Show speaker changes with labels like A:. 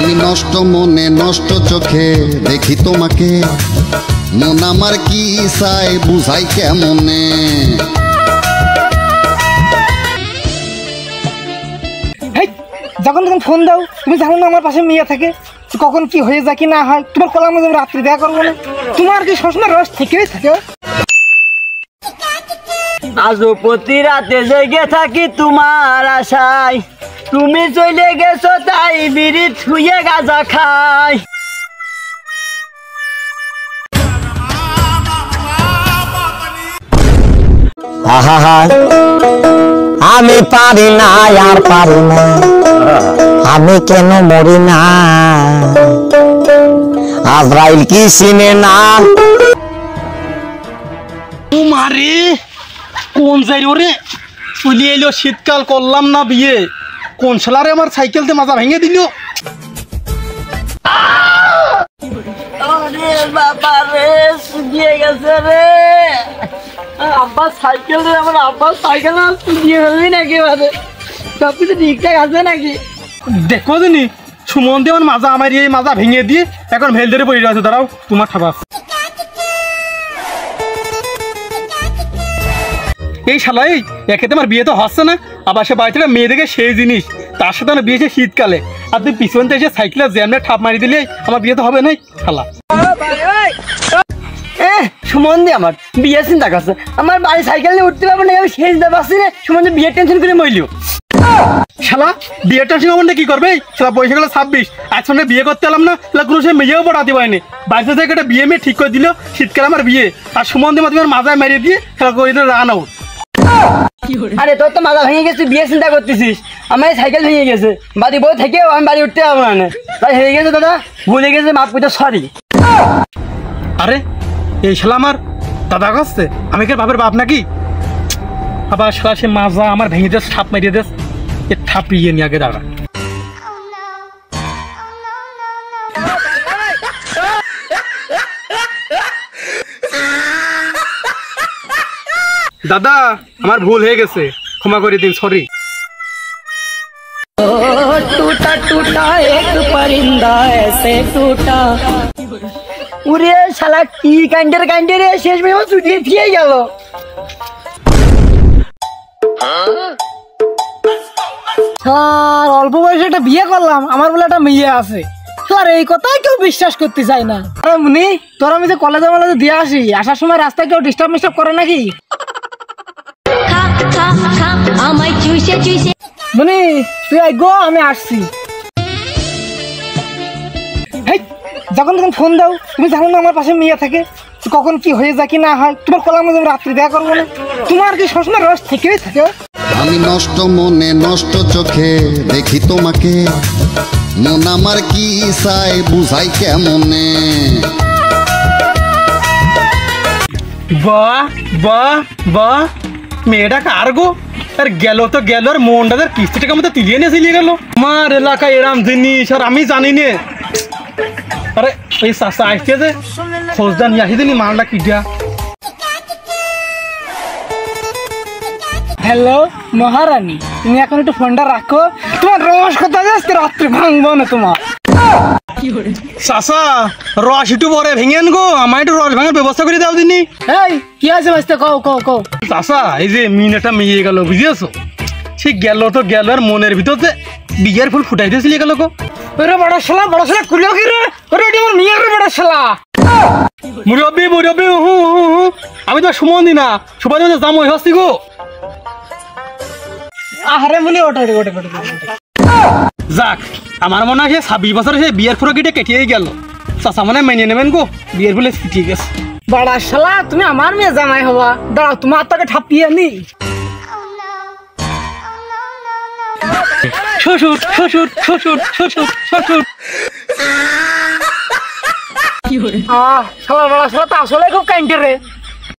A: আমি নষ্ট মনে নষ্ট চোখে দেখি তোমাকে, মন আমার কি চাই বুঝাই কেমনে।
B: যখন তখন ফোন দাও, তুমি জানো না আমার পাশে মেয়ে থাকে, কখন কি হয়ে যায় কি না হয়। তোমার কলার মধ্যে রাত্রি দেখা করবো না, তোমার কি সবসময় রস থেকেই থাকে।
C: আজও প্রতি রাতে জেগে থাকি তোমার আশায়, তুমি চলে গেছো তাই বিড়ি ছুঁয়ে গাঁজা খাই।
D: আমি পারি না আর পারি না, আমি কেন মরি না, আজরাইল কি চিনে না।
B: মারে কোন যাই ওরে চলে এলো, শীতকাল করলাম না বিয়ে, কোন শালারে আমার সাইকেলতে মাজা ভেঙে দিল।
C: আরে বাবা রে, শুকিয়ে গেছে রে আব্বা সাইকেল রে, আমার আব্বা সাইকেল না শুকিয়ে ফেলবি নাকি, বাদে সব কিছু ঠিকঠাক আছে নাকি?
B: দেখো দিনি সুমন দিয়ে মাজা আমার এই মাজা ভেঙে দিয়ে এখন ভেল ধরে পড়ে আছে। দাঁড়াও তোমার ঠাবাস। এই শালাই একে তোমার বিয়ে তো হচ্ছে না, আবার সে বাড়ি থেকে মেয়ে দেখে সেই জিনিস, তার সাথে আমার বিয়ে শীতকালে, আর তুই পিছন থেকে এসে সাইকেলে জ্যামে ঠাপ মারি দিলে আমার বিয়ে তো হবে না শালা।
C: সুমন দিয়ে আমার বিয়ে চিন্তা করছে, আমার বাড়ি সাইকেল নিয়ে উঠতে পারবো না, আমি শেষ দেবো আসছি রে। সুমন দিয়ে বিয়ের টেনশন করে মইলিও
B: শালা, বিয়ের টেনশন আমার কি করবে শালা, বয়স গেল 26, আজ সঙ্গে বিয়ে করতে এলাম না, কোনো সে মেয়েও পড়াতে পারেনি, বাড়িতে থেকে একটা বিয়ে মেয়ে ঠিক করে দিল, শীতকালে আমার বিয়ে, আর সুমন দিয়ে তোমার মাথায় মেরিয়ে দিয়ে খেলা করে রান আউট।
C: আরে তোর তো মাথা ভেঙে গেছে, বিয়ে চিন্তা করতেছিস, আমার সাইকেল ভেঙে গেছে, বাড়ি বউ থেকেও আমি বাড়ি উঠতে পারবো না, তাই হয়ে গেছে দাদা, ভুলে গেছে, মাফ করতে সরি।
B: আরে এই শালা আমার দাদা কাছে, আমি কি বাপের বাপ নাকি? আবার শালা সে মাজা আমার ভেঙে দেশ, ঠাপ মারিয়ে দেশ, এ ঠাপিয়ে নিয়ে আগে দাঁড়া। দাদা আমার ভুল হয়ে গেছে, ক্ষমা করে দিন, সরি।
C: टूटा टूटा एक परिंदा ऐसे टूटा। उरे শালা কি কাণ্ডে রে, শেষ বেলা ছুটিয়ে দিয়ে গেল।
B: স্যার অল্প বয়সে একটা বিয়ে করলাম, আমার বলে একটা মেয়ে আছে, স্যার এই কথাই কেউ বিশ্বাস করতে চায় না। আরে মুনি তোর আমি যে কলেজে মলেজে দিয়ে আসি, আসার সময় রাস্তায় কেউ ডিস্টার্ব মিস্টার্ব করে নাকি? মুনি তুই গো, আমি আসছি। যখন তখন ফোন দাও, তুমি জানো না আমার পাশে মেয়ে থাকে, কখন কি হয়ে যায় কি না হয়। তোমার কলার মধ্যে রাত্রি দেখা করবো না, তোমার কি সবসময় রস থেকেই থাকে।
A: আমি নষ্ট মনে নষ্ট চোখে দেখি তোমাকে, মন আমার কি চাই বুঝাই কেমনে।
B: বাহ বাহ বাহ, মেয়েটা কার গো, আর গেল তো গেল, আর মনটাদের কিস্তি টাকা মতো তিলিয়ে নিয়ে চলিয়ে গেল। আমার এলাকায় এরাম জিনিস আর আমি জানি নে। আরে এই চাষা আসছে যে খোঁজদা নিয়ে আসি দিনি, মালটা কিটা। হ্যালো মহারানী, তুমি এখন একটু ফোনটা রাখো, তোমার রস কথা যাচ্ছে রাত্রে ভাঙবো না তোমার। চাষা রস একটু পরে ভেঙেন গো, আমার একটু রস ভাঙার ব্যবস্থা করে দাও দিনি। এই কি আছে বাঁচতে, কও কও কও। চাষা এই যে মিনাটা মেয়ে গেল, বুঝিয়েছো, সে গেল তো গেল, আর মনের ভিতর যে বিয়ের ফুল ফুটাইতে চলে গেল গো। ওরে বড় শালা খুলিও কি রে, ওরে এটি আমার মেয়ের বড় শালা। মুরব্বি মুরব্বি, আমি তো সুমন দি না, সুবাদ যাম ওই হস্তি গো। আরে মুনি ওটা ওটা যাক, আমার মনে হয় 26 বছর সে বিয়ের ফুল কেটে কেটেই গেল। চাচা মনে মেনে নেবেন গো, বিয়ের ফুলে ঠিক গেছে। বড় শালা তুমি আমার মেয়ে জামাই হবা, দাঁড়াও তোমার তাকে ঠাপিয়ে নি। শ্বশুর শ্বশুর শ্বশুর শ্বশুর শ্বশুর, শালা বড় শালা তো আসলে খুব কাইন্ডে রে।